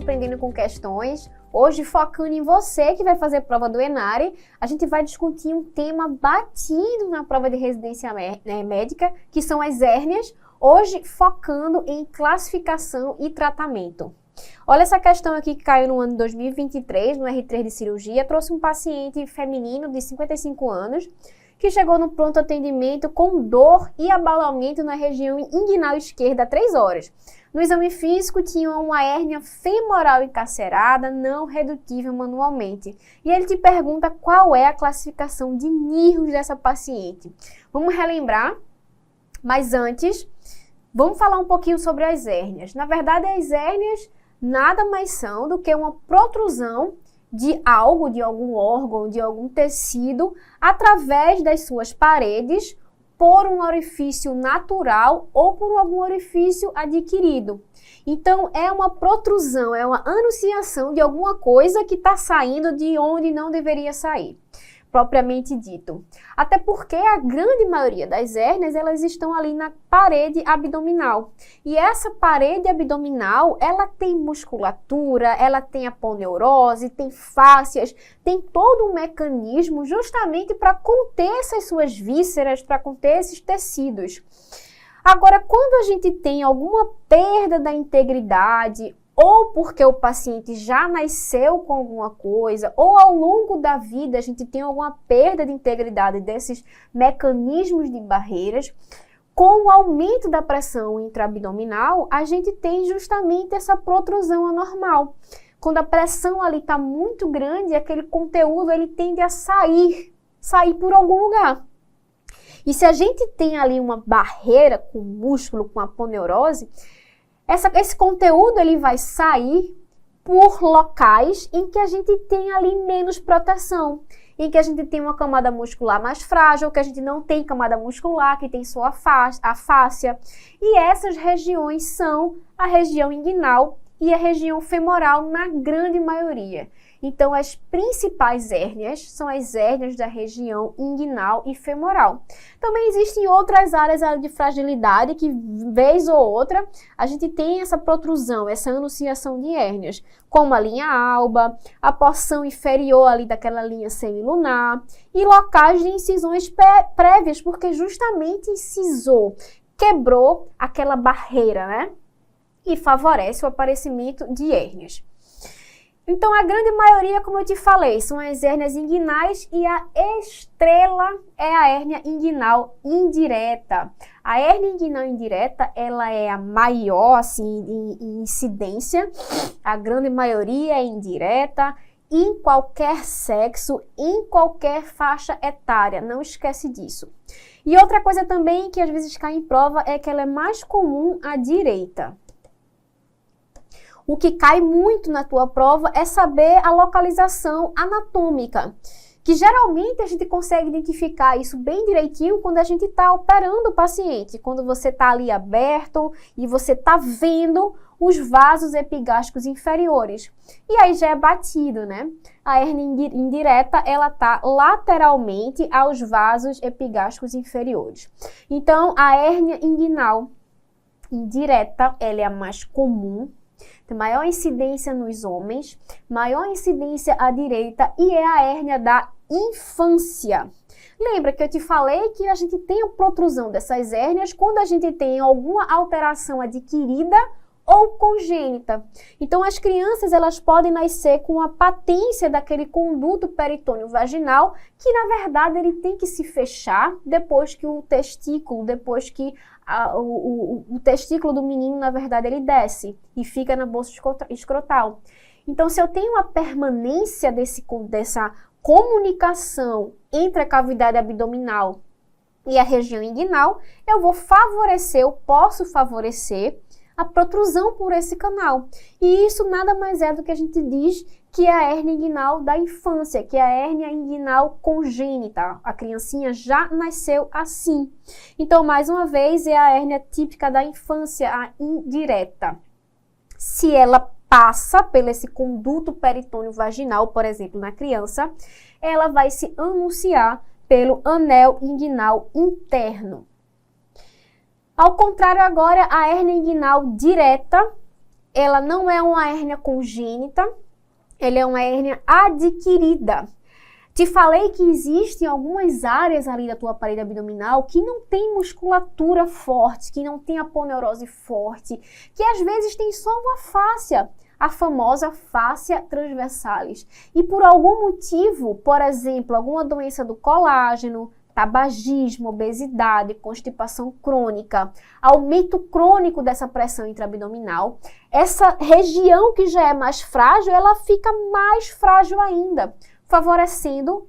Aprendendo com Questões. Hoje, focando em você que vai fazer prova do ENARE, a gente vai discutir um tema batido na prova de residência médica, que são as hérnias, hoje focando em classificação e tratamento. Olha essa questão aqui que caiu no ano de 2023, no R3 de cirurgia, trouxe um paciente feminino de 55 anos, que chegou no pronto atendimento com dor e abalamento na região inguinal esquerda há 3 horas. No exame físico, tinha uma hérnia femoral encarcerada, não redutível manualmente. E ele te pergunta qual é a classificação de NIRS dessa paciente. Vamos relembrar, mas antes, vamos falar um pouquinho sobre as hérnias. Na verdade, as hérnias nada mais são do que uma protrusão de algo, de algum órgão, de algum tecido, através das suas paredes, por um orifício natural ou por algum orifício adquirido. Então, é uma protrusão, é uma anunciação de alguma coisa que está saindo de onde não deveria sair, propriamente dito. Até porque a grande maioria das hérnias, elas estão ali na parede abdominal. E essa parede abdominal, ela tem musculatura, ela tem aponeurose, tem fáscias, tem todo um mecanismo justamente para conter essas suas vísceras, para conter esses tecidos. Agora, quando a gente tem alguma perda da integridade, ou porque o paciente já nasceu com alguma coisa, ou ao longo da vida a gente tem alguma perda de integridade desses mecanismos de barreiras, com o aumento da pressão intraabdominal, a gente tem justamente essa protrusão anormal. Quando a pressão ali está muito grande, aquele conteúdo ele tende a sair por algum lugar. E se a gente tem ali uma barreira com músculo, com aponeurose, esse conteúdo ele vai sair por locais em que a gente tem ali menos proteção, em que a gente tem uma camada muscular mais frágil, que a gente não tem camada muscular, que tem só a fáscia. E essas regiões são a região inguinal e a região femoral na grande maioria. Então, as principais hérnias são as hérnias da região inguinal e femoral. Também existem outras áreas de fragilidade que, vez ou outra, a gente tem essa protrusão, essa anunciação de hérnias, como a linha alba, a porção inferior ali daquela linha semilunar e locais de incisões prévias, porque justamente incisou, quebrou aquela barreira, né? E favorece o aparecimento de hérnias. Então, a grande maioria, como eu te falei, são as hérnias inguinais e a estrela é a hérnia inguinal indireta. A hérnia inguinal indireta, ela é a maior, assim, em incidência. A grande maioria é indireta, em qualquer sexo, em qualquer faixa etária. Não esquece disso. E outra coisa também que às vezes cai em prova é que ela é mais comum à direita. O que cai muito na tua prova é saber a localização anatômica, que geralmente a gente consegue identificar isso bem direitinho quando a gente está operando o paciente, quando você está ali aberto e você está vendo os vasos epigástricos inferiores. E aí já é batido, né? A hérnia indireta, ela está lateralmente aos vasos epigástricos inferiores. Então, a hérnia inguinal indireta, ela é a mais comum, tem maior incidência nos homens, maior incidência à direita e é a hérnia da infância. Lembra que eu te falei que a gente tem a protrusão dessas hérnias quando a gente tem alguma alteração adquirida ou congênita. Então, as crianças, elas podem nascer com a patência daquele conduto peritônio vaginal, que na verdade ele tem que se fechar depois que o testículo, depois que o testículo do menino, na verdade, ele desce e fica na bolsa escrotal. Então, se eu tenho uma permanência dessa comunicação entre a cavidade abdominal e a região inguinal, eu posso favorecer a protrusão por esse canal. E isso nada mais é do que a gente diz que é a hérnia inguinal da infância, que é a hérnia inguinal congênita. A criancinha já nasceu assim. Então, mais uma vez, é a hérnia típica da infância, a indireta. Se ela passa pelo esse conduto peritônio vaginal, por exemplo, na criança, ela vai se anunciar pelo anel inguinal interno. Ao contrário agora, a hérnia inguinal direta, ela não é uma hérnia congênita, ela é uma hérnia adquirida. Te falei que existem algumas áreas ali da tua parede abdominal que não tem musculatura forte, que não tem aponeurose forte, que às vezes tem só uma fáscia, a famosa fáscia transversalis. E por algum motivo, por exemplo, alguma doença do colágeno, tabagismo, obesidade, constipação crônica, aumento crônico dessa pressão intraabdominal, essa região que já é mais frágil, ela fica mais frágil ainda, favorecendo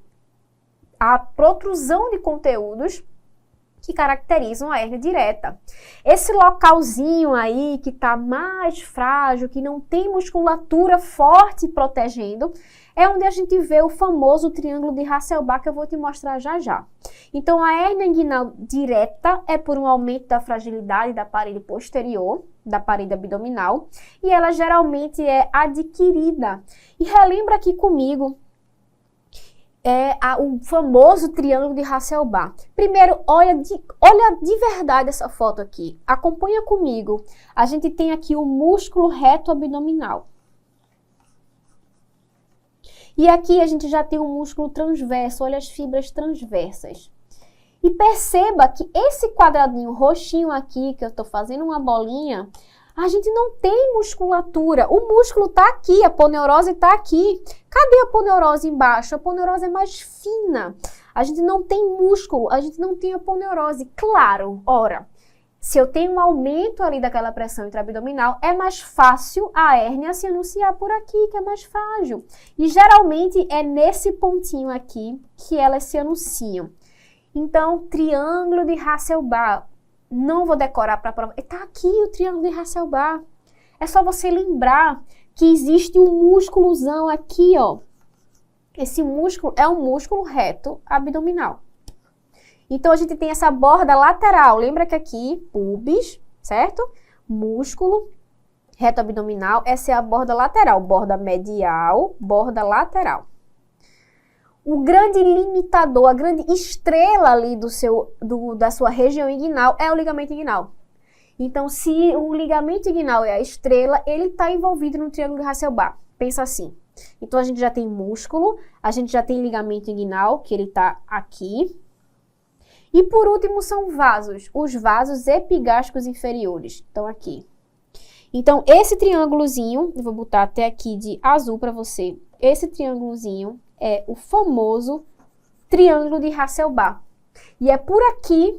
a protrusão de conteúdos que caracterizam a hérnia direta. Esse localzinho aí que está mais frágil, que não tem musculatura forte protegendo, é onde a gente vê o famoso triângulo de Hasselbalch, que eu vou te mostrar já já. Então, a hérnia inguinal direta é por um aumento da fragilidade da parede posterior, da parede abdominal, e ela geralmente é adquirida. E relembra aqui comigo, o famoso triângulo de Hasselbalch. Primeiro, olha de verdade essa foto aqui. Acompanha comigo. A gente tem aqui o músculo reto abdominal. E aqui a gente já tem um músculo transverso. Olha as fibras transversas. E perceba que esse quadradinho roxinho aqui, que eu estou fazendo uma bolinha, a gente não tem musculatura. O músculo está aqui, a aponeurose está aqui. Cadê a aponeurose embaixo? A aponeurose é mais fina. A gente não tem músculo, a gente não tem aponeurose. Claro, ora, se eu tenho um aumento ali daquela pressão intraabdominal, é mais fácil a hérnia se anunciar por aqui, que é mais frágil. E geralmente é nesse pontinho aqui que elas se anunciam. Então, triângulo de Hasselbalch. Não vou decorar para a prova. Está aqui o triângulo de Hasselbalch. É só você lembrar que existe um músculozão aqui, ó. Esse músculo é um músculo reto abdominal. Então, a gente tem essa borda lateral. Lembra que aqui, pubis, certo? Músculo reto abdominal. Essa é a borda lateral. Borda medial, borda lateral. O grande limitador, a grande estrela ali da sua região inguinal é o ligamento inguinal. Então, se o ligamento inguinal é a estrela, ele está envolvido no triângulo de Hasselbalch. Pensa assim. Então, a gente já tem músculo, a gente já tem ligamento inguinal, que ele está aqui. E, por último, são vasos. Os vasos epigástricos inferiores estão aqui. Então, esse triângulozinho, eu vou botar até aqui de azul para você. Esse triângulozinho é o famoso triângulo de Hasselbalch. E é por aqui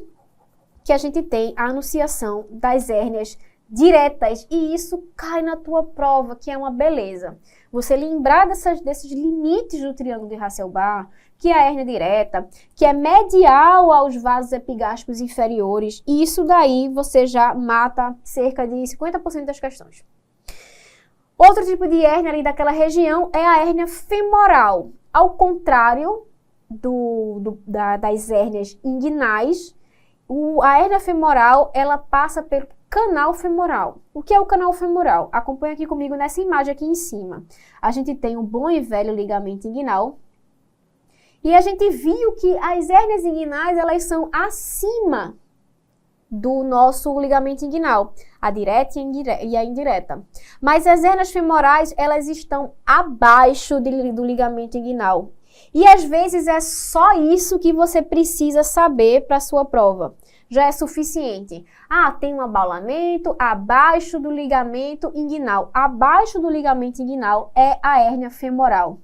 que a gente tem a anunciação das hérnias diretas. E isso cai na tua prova, que é uma beleza. Você lembrar desses limites do triângulo de Hasselbalch, que é a hérnia direta, que é medial aos vasos epigástricos inferiores. E isso daí você já mata cerca de 50% das questões. Outro tipo de hérnia ali daquela região é a hérnia femoral. Ao contrário das hérnias inguinais, a hérnia femoral, ela passa pelo canal femoral. O que é o canal femoral? Acompanha aqui comigo nessa imagem aqui em cima. A gente tem um bom e velho ligamento inguinal. E a gente viu que as hérnias inguinais, elas são acima do nosso ligamento inguinal, a direta e a indireta. Mas as hérnias femorais, elas estão abaixo do ligamento inguinal. E às vezes é só isso que você precisa saber para a sua prova. Já é suficiente. Ah, tem um abaulamento abaixo do ligamento inguinal. Abaixo do ligamento inguinal é a hérnia femoral.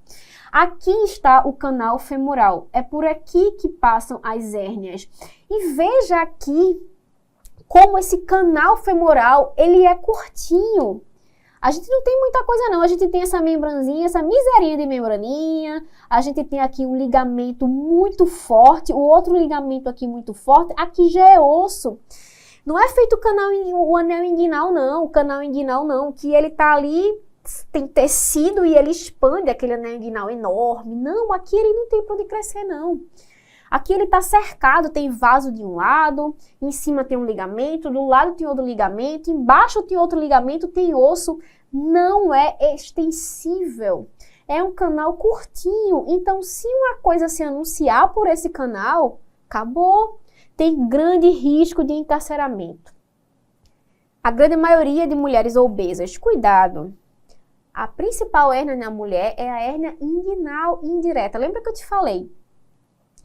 Aqui está o canal femoral. É por aqui que passam as hérnias. E veja aqui como esse canal femoral, ele é curtinho. A gente não tem muita coisa não, a gente tem essa membranzinha, essa miserinha de membraninha, a gente tem aqui um ligamento muito forte, o outro ligamento aqui muito forte, aqui já é osso. Não é feito o anel inguinal não, o canal inguinal não, que ele tá ali, tem tecido e ele expande aquele anel inguinal enorme. Não, aqui ele não tem para onde crescer não. Aqui ele está cercado, tem vaso de um lado, em cima tem um ligamento, do lado tem outro ligamento, embaixo tem outro ligamento, tem osso. Não é extensível. É um canal curtinho. Então, se uma coisa se anunciar por esse canal, acabou. Tem grande risco de encarceramento. A grande maioria de mulheres obesas, cuidado, a principal hérnia na mulher é a hérnia inguinal indireta. Lembra que eu te falei?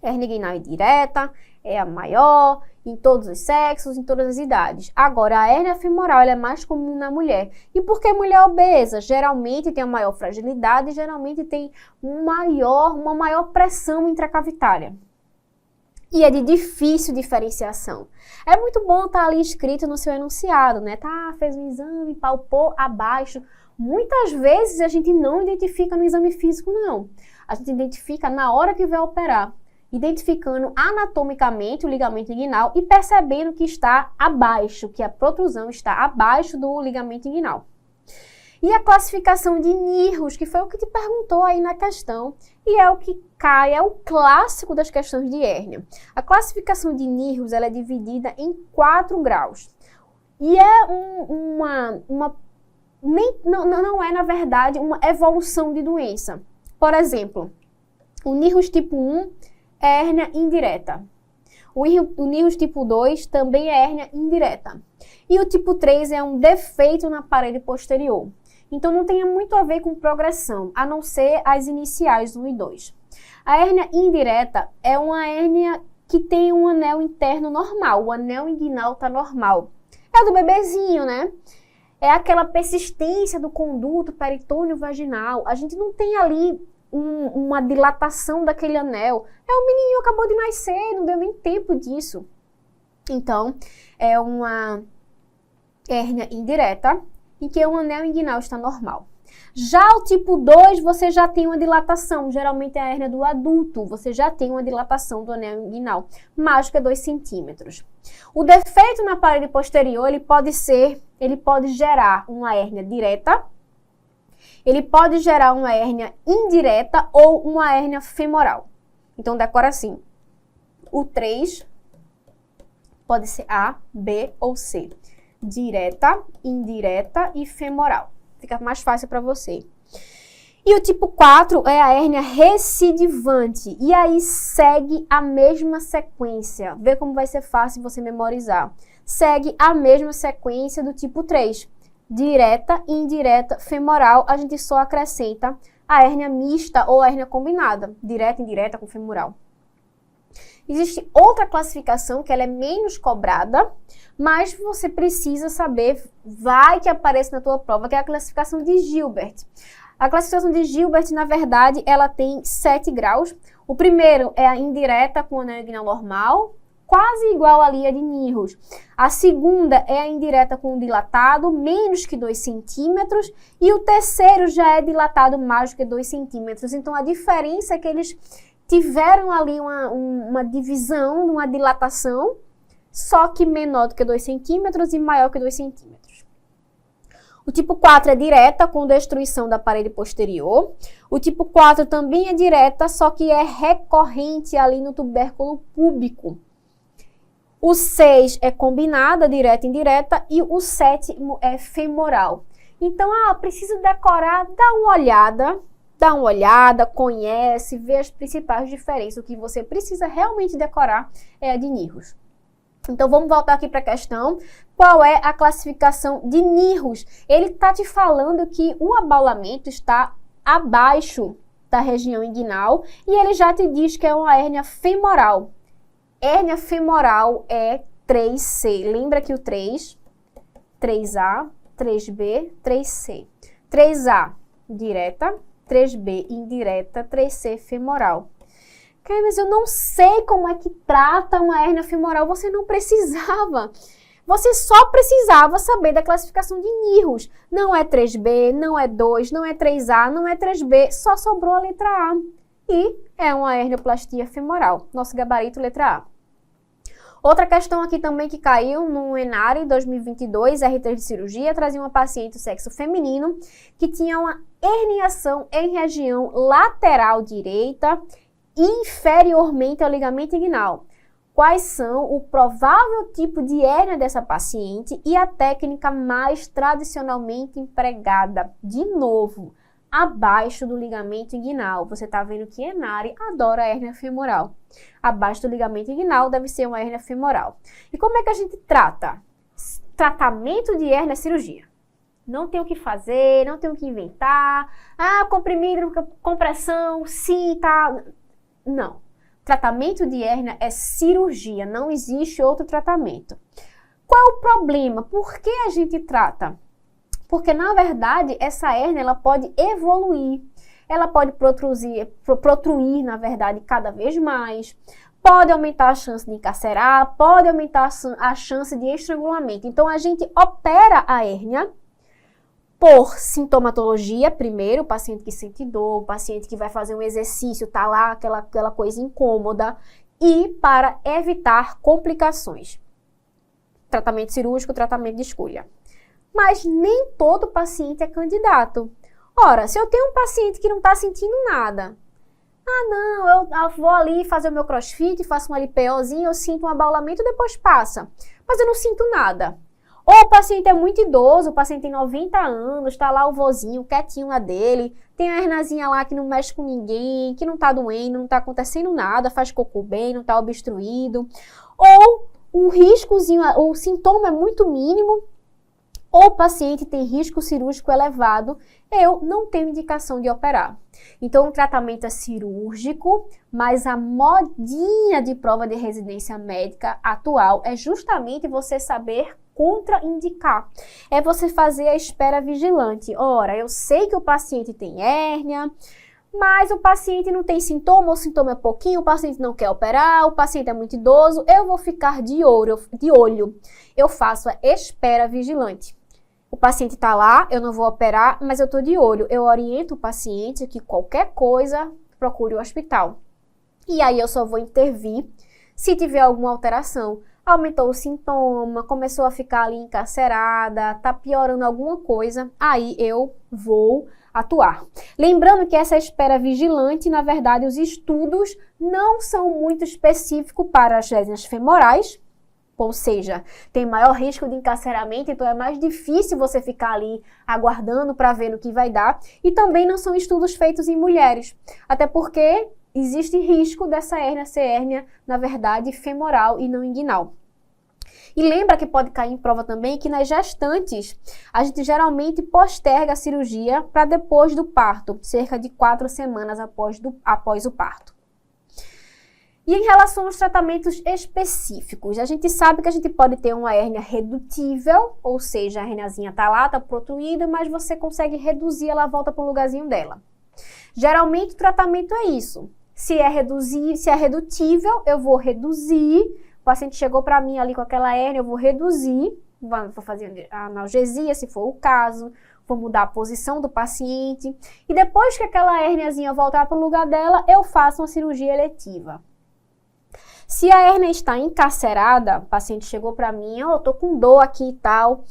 Hérnia inguinal indireta é a maior em todos os sexos, em todas as idades. Agora, a hérnia femoral ela é mais comum na mulher. E por que mulher obesa? Geralmente tem a maior fragilidade, geralmente tem uma maior pressão intracavitária. E é de difícil diferenciação. É muito bom estar ali escrito no seu enunciado, né? Tá, fez um exame, palpou abaixo. Muitas vezes a gente não identifica no exame físico, não. A gente identifica na hora que vai operar, identificando anatomicamente o ligamento inguinal e percebendo que está abaixo, que a protrusão está abaixo do ligamento inguinal. E a classificação de Nierus, que foi o que te perguntou aí na questão, e é o que cai, é o clássico das questões de hérnia. A classificação de Nierus, ela é dividida em 4 graus. E é não é, na verdade, uma evolução de doença. Por exemplo, o Nierus tipo 1 é hérnia indireta. O Nierus tipo 2 também é hérnia indireta. E o tipo 3 é um defeito na parede posterior. Então, não tem muito a ver com progressão, a não ser as iniciais 1 e 2. A hérnia indireta é uma hérnia que tem um anel interno normal. O anel inguinal está normal. É do bebezinho, né? É aquela persistência do conduto peritônio vaginal. A gente não tem ali uma dilatação daquele anel. É um menininho acabou de nascer, não deu nem tempo disso. Então, é uma hérnia indireta, em que o anel inguinal está normal. Já o tipo 2, você já tem uma dilatação, geralmente é a hérnia do adulto, você já tem uma dilatação do anel inguinal, mais do que 2 centímetros. O defeito na parede posterior, ele pode gerar uma hérnia direta, ele pode gerar uma hérnia indireta ou uma hérnia femoral. Então, decora assim, o 3 pode ser A, B ou C. Direta, indireta e femoral. Fica mais fácil para você. E o tipo 4 é a hérnia recidivante. E aí segue a mesma sequência. Vê como vai ser fácil você memorizar. Segue a mesma sequência do tipo 3. Direta, indireta, femoral. A gente só acrescenta a hérnia mista ou a hérnia combinada. Direta, indireta com femoral. Existe outra classificação que ela é menos cobrada, mas você precisa saber, vai que aparece na tua prova, que é a classificação de Gilbert. A classificação de Gilbert, na verdade, ela tem 7 graus. O primeiro é a indireta com anel inguinal normal, quase igual ali a de Nierus. A segunda é a indireta com dilatado, menos que 2 centímetros. E o terceiro já é dilatado mais do que 2 centímetros. Então, a diferença é que eles tiveram ali uma divisão, uma dilatação, só que menor do que 2 centímetros e maior que 2 centímetros. O tipo 4 é direta, com destruição da parede posterior. O tipo 4 também é direta, só que é recorrente ali no tubérculo púbico. O 6 é combinada, direta e indireta, e o 7 é femoral. Então, precisa decorar, dá uma olhada, conhece, vê as principais diferenças. O que você precisa realmente decorar é a de Nierus. Então, vamos voltar aqui para a questão. Qual é a classificação de Nierus? Ele está te falando que o abaulamento está abaixo da região inguinal e ele já te diz que é uma hérnia femoral. Hérnia femoral é 3C. Lembra que o 3, 3A, 3B, 3C. 3A, direta. 3B, indireta, 3C, femoral. Mas eu não sei como é que trata uma hérnia femoral. Você não precisava. Você só precisava saber da classificação de Nierus. Não é 3B, não é 2, não é 3A, não é 3B. Só sobrou a letra A. E é uma hernioplastia femoral. Nosso gabarito, letra A. Outra questão aqui também que caiu no ENARE 2022, R3 de cirurgia, trazia uma paciente do sexo feminino que tinha uma herniação em região lateral direita, inferiormente ao ligamento inguinal. Quais são o provável tipo de hérnia dessa paciente e a técnica mais tradicionalmente empregada? De novo, abaixo do ligamento inguinal. Você está vendo que ENARE adora a hérnia femoral. Abaixo do ligamento inguinal deve ser uma hérnia femoral. E como é que a gente trata? tratamento de hérnia é cirurgia. Não tem o que fazer, não tem o que inventar. Ah, comprimido, compressão, cinta. Não. Tratamento de hérnia é cirurgia, não existe outro tratamento. Qual é o problema? Por que a gente trata? Porque, na verdade, essa hérnia ela pode evoluir. Ela pode protruir, na verdade, cada vez mais. Pode aumentar a chance de encarcerar, pode aumentar a chance de estrangulamento. Então, a gente opera a hérnia por sintomatologia, primeiro, o paciente que sente dor, o paciente que vai fazer um exercício, tá lá aquela coisa incômoda, e para evitar complicações. Tratamento cirúrgico, tratamento de escolha. Mas nem todo paciente é candidato. Ora, se eu tenho um paciente que não está sentindo nada, eu vou ali fazer o meu crossfit, faço uma LPOzinha, eu sinto um abaulamento, depois passa. Mas eu não sinto nada. Ou o paciente é muito idoso, o paciente tem 90 anos, está lá o vozinho, quietinho lá dele, tem a hernazinha lá que não mexe com ninguém, que não está doendo, não está acontecendo nada, faz cocô bem, não está obstruído. Ou um riscozinho, o sintoma é muito mínimo, ou o paciente tem risco cirúrgico elevado, eu não tenho indicação de operar. Então, o tratamento é cirúrgico, mas a modinha de prova de residência médica atual é justamente você saber contraindicar. É você fazer a espera vigilante. Ora, eu sei que o paciente tem hérnia, mas o paciente não tem sintoma, o sintoma é pouquinho, o paciente não quer operar, o paciente é muito idoso, eu vou ficar de olho. Eu faço a espera vigilante. O paciente está lá, eu não vou operar, mas eu estou de olho. Eu oriento o paciente que qualquer coisa, procure o hospital. E aí eu só vou intervir se tiver alguma alteração. Aumentou o sintoma, começou a ficar ali encarcerada, está piorando alguma coisa, aí eu vou atuar. Lembrando que essa espera vigilante, na verdade, os estudos não são muito específicos para as hérnias femorais, ou seja, tem maior risco de encarceramento, então é mais difícil você ficar ali aguardando para ver no que vai dar. E também não são estudos feitos em mulheres, até porque existe risco dessa hérnia ser hérnia, na verdade, femoral e não inguinal. E lembra que pode cair em prova também que nas gestantes, a gente geralmente posterga a cirurgia para depois do parto, cerca de 4 semanas após o parto. E em relação aos tratamentos específicos, a gente sabe que a gente pode ter uma hérnia redutível, ou seja, a hérniazinha tá lá, tá protruída, mas você consegue reduzir, ela volta para o lugarzinho dela. Geralmente o tratamento é isso. Se é redutível, eu vou reduzir. O paciente chegou para mim ali com aquela hérnia, eu vou reduzir, vou fazer analgesia, se for o caso, vou mudar a posição do paciente. E depois que aquela hérniazinha voltar para o lugar dela, eu faço uma cirurgia eletiva. Se a hérnia está encarcerada, o paciente chegou para mim, eu tô com dor aqui e tal,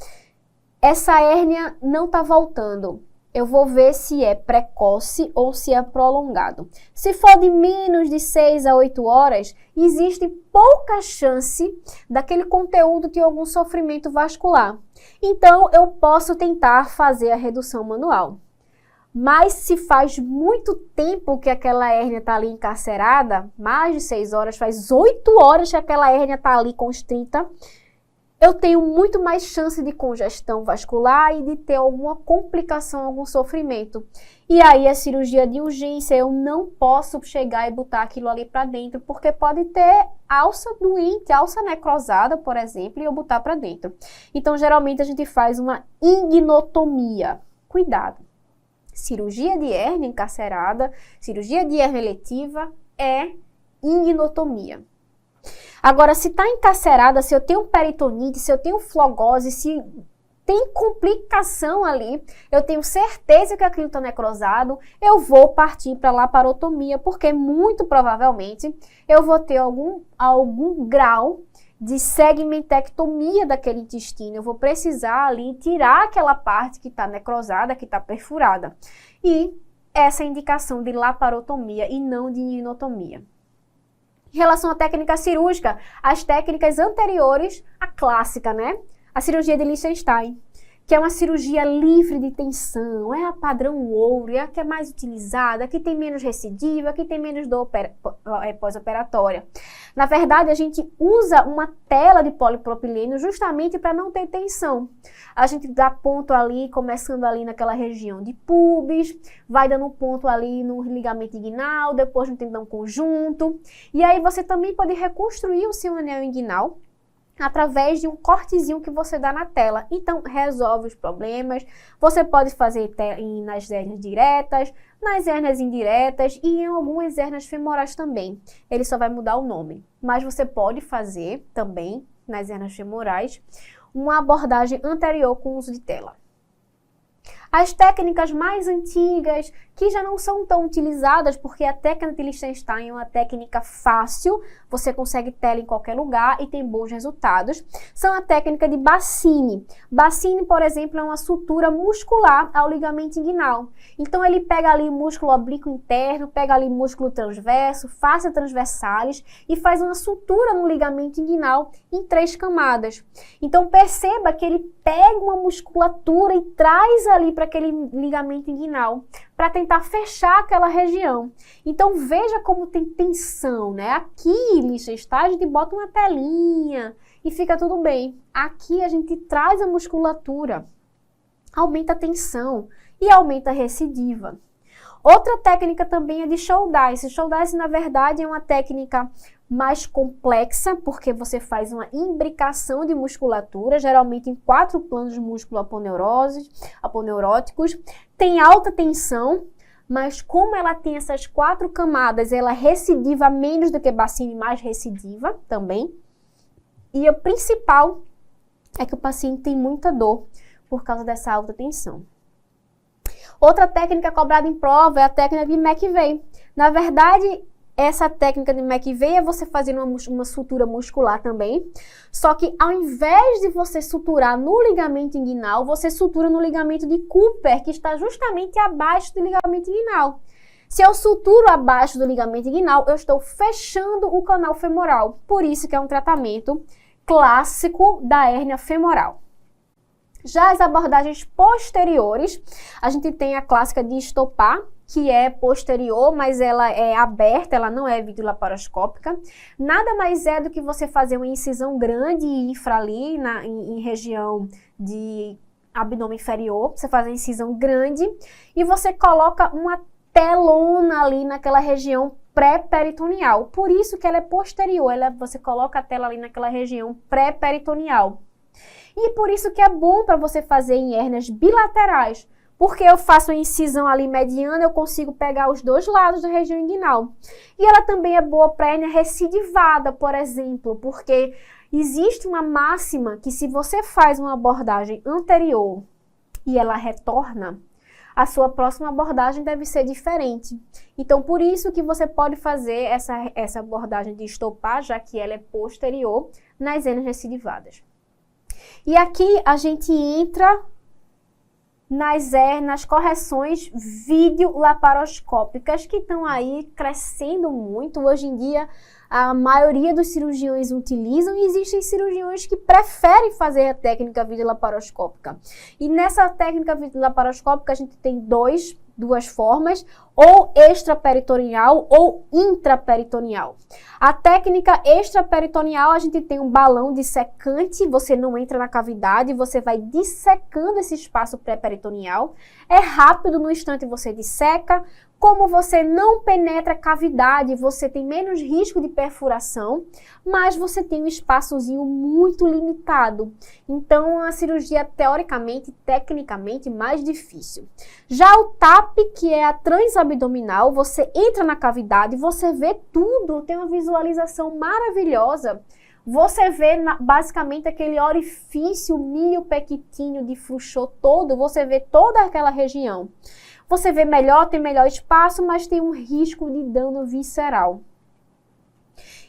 essa hérnia não está voltando. Eu vou ver se é precoce ou se é prolongado. Se for de menos de 6 a 8 horas, existe pouca chance daquele conteúdo ter algum sofrimento vascular. Então, eu posso tentar fazer a redução manual. Mas se faz muito tempo que aquela hérnia está ali encarcerada, mais de 6 horas, faz 8 horas que aquela hérnia está ali constrita, eu tenho muito mais chance de congestão vascular e de ter alguma complicação, algum sofrimento. E aí a cirurgia de urgência, eu não posso chegar e botar aquilo ali para dentro, porque pode ter alça doente, alça necrosada, por exemplo, e eu botar para dentro. Então, geralmente a gente faz uma ignotomia. Cuidado. Cirurgia de hérnia encarcerada, cirurgia de hérnia eletiva é ignotomia. Agora, se está encarcerada, se eu tenho peritonite, se eu tenho flogose, se tem complicação ali, eu tenho certeza que aquilo está necrosado, eu vou partir para laparotomia, porque muito provavelmente eu vou ter algum grau de segmentectomia daquele intestino. Eu vou precisar ali tirar aquela parte que está necrosada, que está perfurada. E essa é a indicação de laparotomia e não de inotomia. Em relação à técnica cirúrgica, as técnicas anteriores, a clássica, né? A cirurgia de Liechtenstein, que é uma cirurgia livre de tensão, é a padrão ouro, é a que é mais utilizada, a que tem menos recidiva, a que tem menos dor pós-operatória. Na verdade, a gente usa uma tela de polipropileno justamente para não ter tensão. A gente dá ponto ali, começando ali naquela região de pubis, vai dando ponto ali no ligamento inguinal, depois no tendão conjunto. E aí você também pode reconstruir o seu anel inguinal através de um cortezinho que você dá na tela. Então, resolve os problemas. Você pode fazer nas hérnias diretas, nas hérnias indiretas e em algumas hérnias femorais também. Ele só vai mudar o nome. Mas você pode fazer também, nas hérnias femorais, uma abordagem anterior com o uso de tela. As técnicas mais antigas, que já não são tão utilizadas, porque a técnica de Liechtenstein é uma técnica fácil, você consegue tela em qualquer lugar e tem bons resultados, são a técnica de Bassini. Bassini, por exemplo, é uma sutura muscular ao ligamento inguinal. Então, ele pega ali o músculo oblíquo interno, pega ali o músculo transverso, face transversalis e faz uma sutura no ligamento inguinal em 3 camadas. Então, perceba que ele pega uma musculatura e traz ali para aquele ligamento inguinal, para tentar fechar aquela região. Então, veja como tem tensão, né? Aqui, Liechtenstein, a gente bota uma telinha e fica tudo bem. Aqui, a gente traz a musculatura, aumenta a tensão e aumenta a recidiva. Outra técnica também é de shoulder. Esse shoulder, na verdade, é uma técnica mais complexa, porque você faz uma imbricação de musculatura, geralmente em 4 planos de músculo aponeuróticos, tem alta tensão, mas como ela tem essas 4 camadas, ela recidiva menos do que Bassini, mais recidiva também. E o principal é que o paciente tem muita dor por causa dessa alta tensão. Outra técnica cobrada em prova é a técnica de McVeigh. Na verdade, essa técnica de McVeigh é você fazer uma sutura muscular também, só que ao invés de você suturar no ligamento inguinal, você sutura no ligamento de Cooper, que está justamente abaixo do ligamento inguinal. Se eu suturo abaixo do ligamento inguinal, eu estou fechando o canal femoral. Por isso que é um tratamento clássico da hérnia femoral. Já as abordagens posteriores, a gente tem a clássica de estopar, que é posterior, mas ela é aberta, ela não é videolaparoscópica. Nada mais é do que você fazer uma incisão grande e infra ali, em região de abdômen inferior. Você faz a incisão grande e você coloca uma telona ali naquela região pré-peritoneal. Por isso que ela é posterior, você coloca a tela ali naquela região pré-peritoneal. E por isso que é bom para você fazer em hérnias bilaterais, porque eu faço a incisão ali mediana, eu consigo pegar os 2 lados da região inguinal. E ela também é boa para hérnia recidivada, por exemplo, porque existe uma máxima que se você faz uma abordagem anterior e ela retorna, a sua próxima abordagem deve ser diferente. Então, por isso que você pode fazer essa abordagem de estopar, já que ela é posterior, nas hérnias recidivadas. E aqui a gente entra nas correções videolaparoscópicas que estão aí crescendo muito. Hoje em dia, a maioria dos cirurgiões utilizam e existem cirurgiões que preferem fazer a técnica videolaparoscópica. E nessa técnica videolaparoscópica a gente tem duas formas, ou extraperitoneal ou intraperitoneal. A técnica extraperitoneal, a gente tem um balão dissecante, você não entra na cavidade, você vai dissecando esse espaço pré-peritoneal. É rápido, no instante você disseca. Como você não penetra a cavidade, você tem menos risco de perfuração, mas você tem um espaçozinho muito limitado. Então, a cirurgia, teoricamente, tecnicamente, mais difícil. Já o TAP, que é a transabdominal, você entra na cavidade, você vê tudo, tem uma visualização maravilhosa. Você vê basicamente aquele orifício miopequitinho de Frouchot todo, você vê toda aquela região. Você vê melhor, tem melhor espaço, mas tem um risco de dano visceral.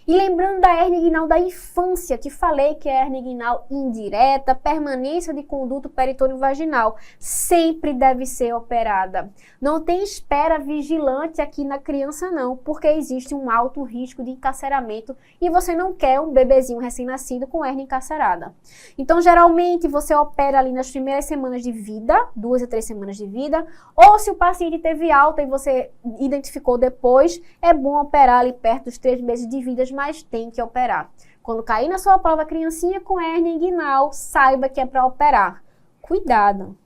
E lembrando da hérnia inguinal da infância, que falei que é hérnia inguinal indireta, permanência de conduto peritônio vaginal, sempre deve ser operada. Não tem espera vigilante aqui na criança não, porque existe um alto risco de encarceramento e você não quer um bebezinho recém-nascido com hérnia encarcerada. Então, geralmente, você opera ali nas primeiras semanas de vida, 2 a 3 semanas de vida, ou se o paciente teve alta e você identificou depois, é bom operar ali perto dos 3 meses de vida, mas tem que operar. Quando cair na sua prova criancinha com hérnia inguinal, saiba que é para operar. Cuidado.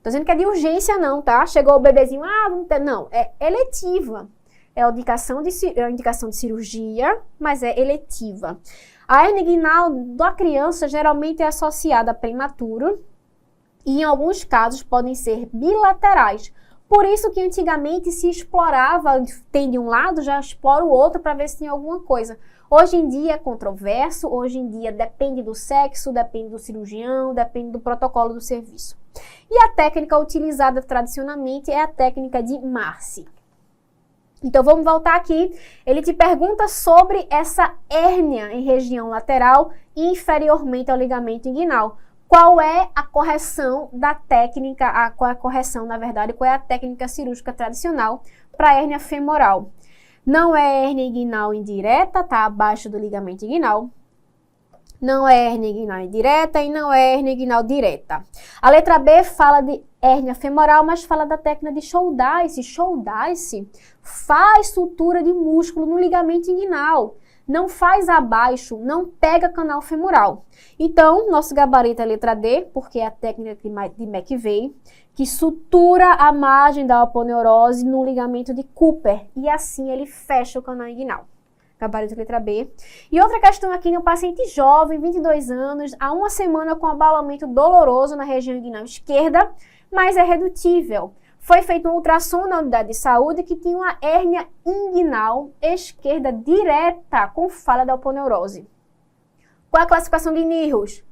Tô dizendo que é de urgência não, tá? Chegou o bebezinho, vamos ter... Não, é eletiva. É a indicação de cirurgia, mas é eletiva. A hérnia inguinal da criança geralmente é associada a prematuro e em alguns casos podem ser bilaterais. Por isso que antigamente se explorava, tem de um lado, já explora o outro para ver se tem alguma coisa. Hoje em dia é controverso, hoje em dia depende do sexo, depende do cirurgião, depende do protocolo do serviço. E a técnica utilizada tradicionalmente é a técnica de Marcy. Então vamos voltar aqui, ele te pergunta sobre essa hérnia em região lateral inferiormente ao ligamento inguinal. Qual é a correção da técnica, qual é a técnica cirúrgica tradicional para a hérnia femoral? Não é hérnia inguinal indireta, tá abaixo do ligamento inguinal. Não é hérnia inguinal indireta e não é hérnia inguinal direta. A letra B fala de hérnia femoral, mas fala da técnica de Shouldice. Shouldice faz sutura de músculo no ligamento inguinal. Não faz abaixo, não pega canal femoral. Então, nosso gabarito é a letra D, porque é a técnica de McVeigh, que sutura a margem da aponeurose no ligamento de Cooper, e assim ele fecha o canal inguinal. Gabarito letra B. E outra questão aqui no paciente jovem, 22 anos, há 1 semana com abalamento doloroso na região inguinal esquerda, mas é redutível. Foi feito um ultrassom na unidade de saúde que tinha uma hérnia inguinal esquerda direta com falha da aponeurose. Qual é a classificação de NIRUS?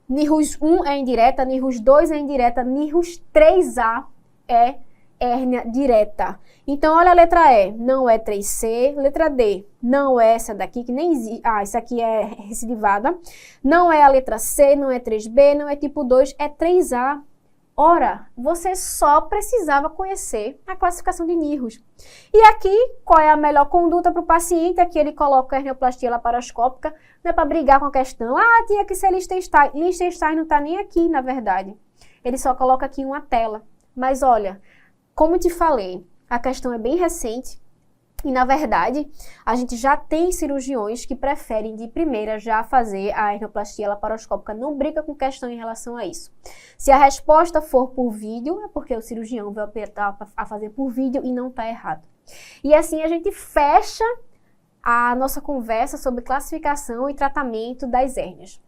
NIRUS 1 é indireta, NIRUS 2 é indireta, NIRUS 3A é hérnia direta. Então, olha a letra E, não é 3C. Letra D, não é essa daqui, que nem existe. Essa aqui é recidivada. Não é a letra C, não é 3B, não é tipo 2, é 3A. Ora, você só precisava conhecer a classificação de NIRUS. E aqui, qual é a melhor conduta para o paciente? Aqui ele coloca a hernioplastia laparoscópica, não é para brigar com a questão. Tinha que ser Liechtenstein. Liechtenstein não está nem aqui, na verdade. Ele só coloca aqui uma tela. Mas olha, como te falei, a questão é bem recente. E, na verdade, a gente já tem cirurgiões que preferem de primeira já fazer a hernioplastia laparoscópica. Não briga com questão em relação a isso. Se a resposta for por vídeo, é porque o cirurgião vai optar a fazer por vídeo e não está errado. E assim a gente fecha a nossa conversa sobre classificação e tratamento das hérnias.